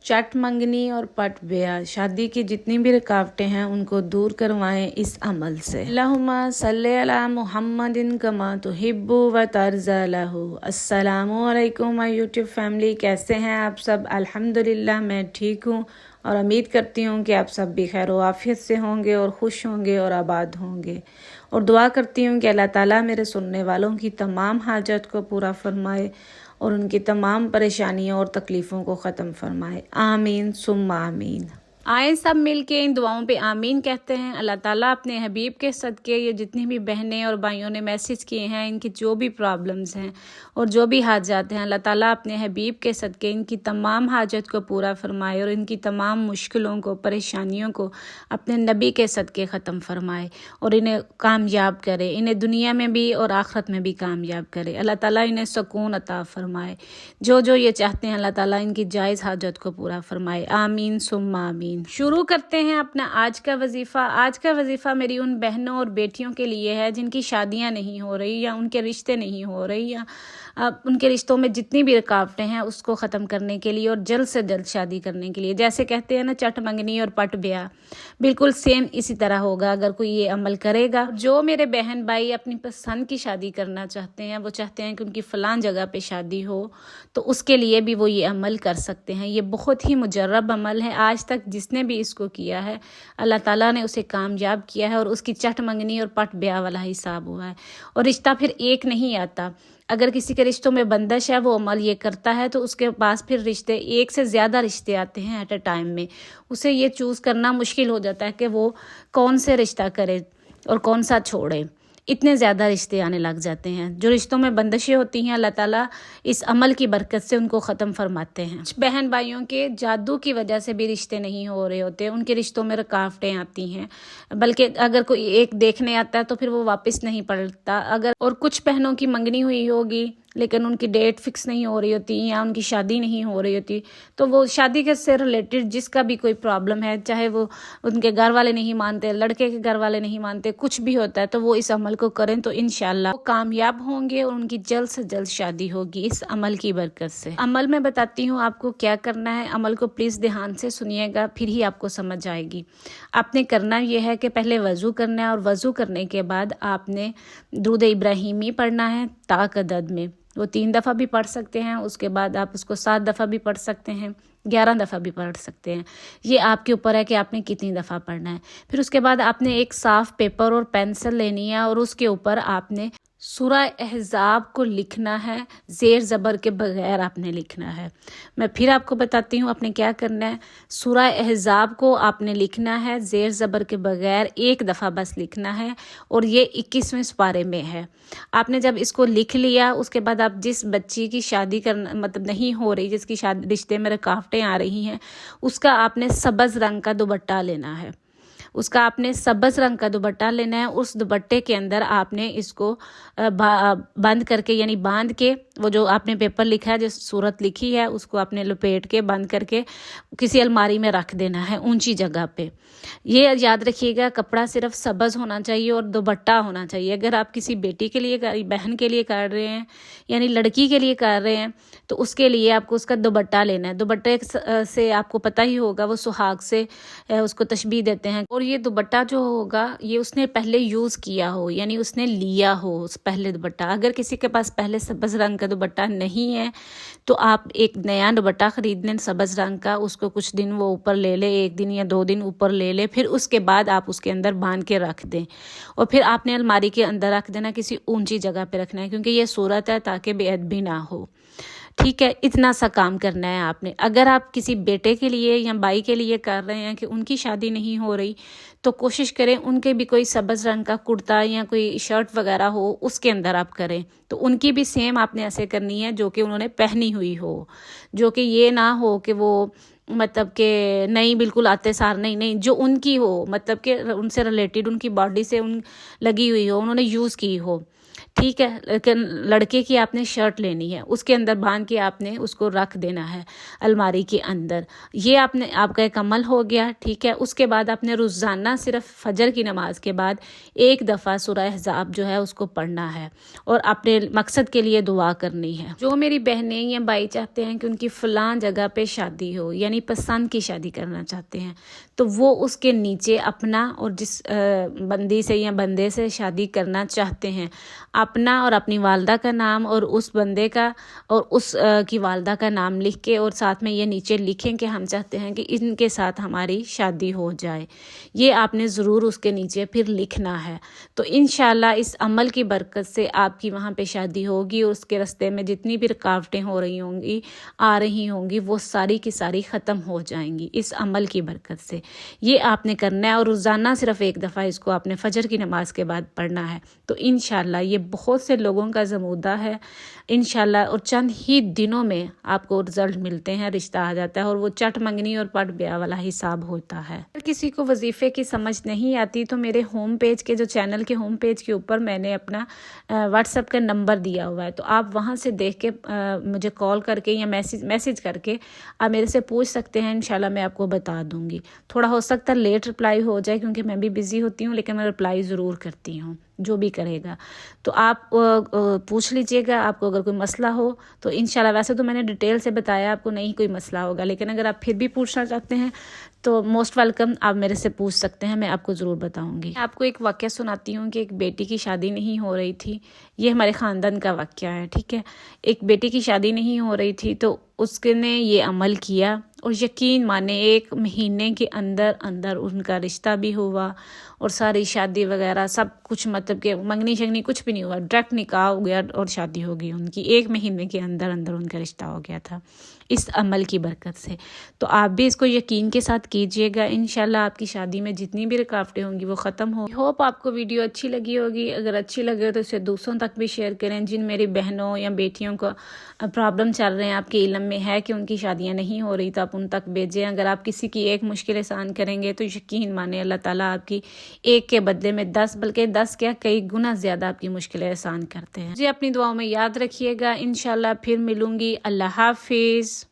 चट मंगनी और पट ब्याह, शादी की जितनी भी रुकावटें हैं उनको दूर करवाएं इस अमल से। अल्लाहुम्मा सल्ली अला मुहम्मदिन कमा तुहिब्बु व तर्ज़ा लहू। अस्सलामु अलैकुम माय यूट्यूब फैमिली, कैसे हैं आप सब? अल्हम्दुलिल्लाह मैं ठीक हूँ और उम्मीद करती हूँ कि आप सब भी खैर आफियत से होंगे और खुश होंगे और आबाद होंगे, और दुआ करती हूँ कि अल्लाह ताला मेरे सुनने वालों की तमाम हाजत को पूरा फरमाए और उनकी तमाम परेशानियों और तकलीफ़ों को ख़त्म फरमाए। आमीन सुम्मा आमीन। आए सब मिल के इन दुआओं पे आमीन कहते हैं। अल्लाह ताला अपने हबीब के सदके ये जितनी भी बहनें और भाइयों ने मैसेज किए हैं, इनकी जो भी प्रॉब्लम्स हैं और जो भी हाजात हैं, अल्लाह ताला अपने हबीब के सदके इनकी तमाम हाजत को पूरा फरमाए और इनकी तमाम मुश्किलों को, परेशानियों को अपने नबी के सदके ख़त्म फरमाए और इन्हें कामयाब करे, इन्हें दुनिया में भी और आखिरत में भी कामयाब करे। अल्लाह ताला इन्हें सुकून अता फरमाए, जो जो ये चाहते हैं अल्लाह ताला इनकी जायज़ हाजत को पूरा फरमाए। आमीन सुम्मा आमीन। शुरू करते हैं अपना आज का वजीफ़ा। आज का वजीफ़ा मेरी उन बहनों और बेटियों के लिए है जिनकी शादियां नहीं हो रही या उनके रिश्ते नहीं हो रही या उनके रिश्तों में जितनी भी रुकावटें हैं उसको ख़त्म करने के लिए और जल्द से जल्द शादी करने के लिए। जैसे कहते हैं ना, चट मंगनी और पट ब्याह, बिल्कुल सेम इसी तरह होगा अगर कोई ये अमल करेगा। जो मेरे बहन भाई अपनी पसंद की शादी करना चाहते हैं, वो चाहते हैं कि उनकी फ़लाँ जगह पे शादी हो, तो उसके लिए भी वो ये अमल कर सकते हैं। ये बहुत ही मुजर्रब अमल है। आज तक जिसने भी इसको किया है अल्लाह ताला ने उसे कामयाब किया है और उसकी चट मंगनी और पट ब्याह वाला हिसाब हुआ है। और रिश्ता फिर एक नहीं आता। अगर किसी के रिश्तों में बंदिश है, वो अमल ये करता है तो उसके पास फिर रिश्ते, एक से ज़्यादा रिश्ते आते हैं एट अ टाइम में। उसे ये चूज़ करना मुश्किल हो जाता है कि वो कौन से रिश्ता करे और कौन सा छोड़े। इतने ज़्यादा रिश्ते आने लग जाते हैं। जो रिश्तों में बंदिशें होती हैं अल्लाह ताला इस अमल की बरकत से उनको ख़त्म फरमाते हैं। कुछ बहन भाइयों के जादू की वजह से भी रिश्ते नहीं हो रहे होते, उनके रिश्तों में रुकावटें आती हैं, बल्कि अगर कोई एक देखने आता है तो फिर वो वापस नहीं पलटता। अगर और कुछ बहनों की मंगनी हुई होगी लेकिन उनकी डेट फिक्स नहीं हो रही होती या उनकी शादी नहीं हो रही होती, तो वो शादी के से रिलेटेड जिसका भी कोई प्रॉब्लम है, चाहे वो उनके घर वाले नहीं मानते, लड़के के घर वाले नहीं मानते, कुछ भी होता है, तो वो इस अमल को करें तो इंशाल्लाह वो कामयाब होंगे और उनकी जल्द से जल्द शादी होगी इस अमल की बरकत से। अमल मैं बताती हूँ आपको क्या करना है। अमल को प्लीज़ ध्यान से सुनिएगा, फिर ही आपको समझ आएगी। आपने करना यह है कि पहले वज़ू करना है और वज़ू करने के बाद आपने दुरूद इब्राहिमी पढ़ना है ताक अदद में। वो 3 दफ़ा भी पढ़ सकते हैं, उसके बाद आप उसको 7 दफ़ा भी पढ़ सकते हैं, 11 दफ़ा भी पढ़ सकते हैं। ये आपके ऊपर है कि आपने कितनी दफ़ा पढ़ना है। फिर उसके बाद आपने एक साफ़ पेपर और पेंसिल लेनी है और उसके ऊपर आपने सूरा अहज़ाब को लिखना है, ज़ेर ज़बर के बगैर आपने लिखना है। मैं फिर आपको बताती हूँ आपने क्या करना है। सूरा अहज़ाब को आपने लिखना है ज़ेर ज़बर के बगैर, एक दफ़ा बस लिखना है और ये 21वें पारे में है। आपने जब इसको लिख लिया, उसके बाद आप जिस बच्ची की शादी करना मतलब नहीं हो रही, जिसकी शादी रिश्ते में रुकावटें आ रही हैं, उसका आपने सब्ज़ रंग का दुपट्टा लेना है। उसका आपने सब्ज़ रंग का दुपट्टा लेना है। उस दुपट्टे के अंदर आपने इसको बंद करके, यानी बांध के, वो जो आपने पेपर लिखा है, जो सूरत लिखी है, उसको आपने लपेट के बंद करके किसी अलमारी में रख देना है ऊंची जगह पे। ये याद रखिएगा, कपड़ा सिर्फ सब्ज़ होना चाहिए और दुपट्टा होना चाहिए। अगर आप किसी बेटी के लिए, बहन के लिए कर रहे हैं, यानी लड़की के लिए कर रहे हैं, तो उसके लिए आपको उसका दुपट्टा लेना है। दुपट्टे से आपको पता ही होगा वो सुहाग से उसको तशबीह देते हैं। और ये दुपट्टा जो होगा ये उसने पहले यूज़ किया हो, यानी उसने लिया हो उस पहले दुपट्टा। अगर किसी के पास पहले सब्ज़ रंग का दुपट्टा नहीं है तो आप एक नया दुपट्टा ख़रीद लें सब्ज़ रंग का, उसको कुछ दिन वो ऊपर ले ले, 1 दिन या 2 दिन ऊपर ले ले, फिर उसके बाद आप उसके अंदर बांध के रख दें और फिर आपने अलमारी के अंदर रख देना, किसी ऊंची जगह पे रखना है क्योंकि ये सूरत है ताकि बेअदबी ना हो। ठीक है, इतना सा काम करना है आपने। अगर आप किसी बेटे के लिए या भाई के लिए कर रहे हैं कि उनकी शादी नहीं हो रही, तो कोशिश करें उनके भी कोई सब्ज़ रंग का कुर्ता या कोई शर्ट वगैरह हो, उसके अंदर आप करें। तो उनकी भी सेम आपने ऐसे करनी है जो कि उन्होंने पहनी हुई हो, जो कि ये ना हो कि वो मतलब कि नहीं बिल्कुल आते सार नहीं, जो उनकी हो, मतलब कि उनसे रिलेटेड, उनकी बॉडी से लगी हुई हो, उन्होंने यूज़ की हो। ٹھیک ہے. لیکن لڑکے کی آپ نے شرٹ لینی ہے، اس کے اندر باندھ کے آپ نے اس کو رکھ دینا ہے الماری کے اندر. یہ آپ کا ایک عمل ہو گیا. ٹھیک ہے. اس کے بعد آپ نے روزانہ صرف فجر کی نماز کے بعد ایک دفعہ سورہ احزاب جو ہے اس کو پڑھنا ہے اور اپنے مقصد کے لیے دعا کرنی ہے. جو میری بہنیں یا بھائی چاہتے ہیں کہ ان کی فلاں جگہ پہ شادی ہو، یعنی پسند کی شادی کرنا چاہتے ہیں، تو وہ اس کے نیچے اپنا اور جس بندی سے یا بندے سے شادی کرنا چاہتے ہیں اپنا اور اپنی والدہ کا نام اور اس بندے کا اور اس کی والدہ کا نام لکھ کے اور ساتھ میں یہ نیچے لکھیں کہ ہم چاہتے ہیں کہ ان کے ساتھ ہماری شادی ہو جائے. یہ آپ نے ضرور اس کے نیچے پھر لکھنا ہے. تو انشاءاللہ اس عمل کی برکت سے آپ کی وہاں پہ شادی ہوگی اور اس کے راستے میں جتنی بھی رکاوٹیں ہو رہی ہوں گی آ رہی ہوں گی وہ ساری کی ساری ختم ہو جائیں گی اس عمل کی برکت سے. یہ آپ نے کرنا ہے اور روزانہ صرف ایک دفعہ اس کو آپ نے فجر کی نماز کے بعد پڑھنا ہے. تو انشاءاللہ یہ بہت سے لوگوں کا زمودہ ہے انشاءاللہ، اور چند ہی دنوں میں آپ کو رزلٹ ملتے ہیں، رشتہ آ جاتا ہے اور وہ چٹ منگنی اور پٹ بیاہ والا حساب ہوتا ہے. اگر کسی کو وظیفے کی سمجھ نہیں آتی تو میرے ہوم پیج کے جو چینل کے ہوم پیج کے اوپر میں نے اپنا واٹس ایپ کا نمبر دیا ہوا ہے، تو آپ وہاں سے دیکھ کے مجھے کال کر کے یا میسج کر کے آپ میرے سے پوچھ سکتے ہیں. انشاءاللہ میں آپ کو بتا دوں گی. تھوڑا ہو سکتا ہے لیٹ رپلائی ہو جائے کیونکہ میں بھی بزی ہوتی ہوں، لیکن میں رپلائی ضرور کرتی ہوں جو بھی کرے گا. تو آپ پوچھ لیجئے گا آپ کو اگر کوئی مسئلہ ہو تو انشاءاللہ. ویسے تو میں نے ڈیٹیل سے بتایا آپ کو نہیں کوئی مسئلہ ہوگا، لیکن اگر آپ پھر بھی پوچھنا چاہتے ہیں تو موسٹ ویلکم، آپ میرے سے پوچھ سکتے ہیں، میں آپ کو ضرور بتاؤں گی. آپ کو ایک واقعہ سناتی ہوں کہ ایک بیٹی کی شادی نہیں ہو رہی تھی. یہ ہمارے خاندان کا واقعہ ہے. ٹھیک ہے. ایک بیٹی کی شادی نہیں ہو رہی تھی تو اس نے یہ عمل کیا اور یقین مانے 1 مہینے کے اندر ان کا رشتہ بھی ہوا اور ساری شادی وغیرہ سب کچھ، مطلب کہ منگنی شگنی کچھ بھی نہیں ہوا، ڈائریکٹ نکاح ہو گیا اور شادی ہو گئی ان کی. 1 مہینے کے اندر ان کا رشتہ ہو گیا تھا اس عمل کی برکت سے. تو آپ بھی اس کو یقین کے ساتھ کیجئے گا، انشاءاللہ آپ کی شادی میں جتنی بھی رکاوٹیں ہوں گی وہ ختم ہو. ہوپ آپ کو ویڈیو اچھی لگی ہوگی. اگر اچھی لگے تو اسے دوسروں تک بھی شیئر کریں. جن میری بہنوں یا بیٹیوں کو پرابلم چل رہے ہیں، آپ کے علم میں ہے کہ ان کی شادیاں نہیں ہو رہی، تو آپ ان تک بھیجیں. اگر آپ کسی کی ایک مشکل آسان کریں گے تو یقین مانے اللہ تعالیٰ آپ کی ایک کے بدلے میں 10 بلکہ 10 کیا کئی گنا زیادہ آپ کی مشکلیں آسان کرتے ہیں. مجھے اپنی دعاؤں میں یاد رکھیے گا. انشاءاللہ پھر ملوں گی. اللہ حافظ.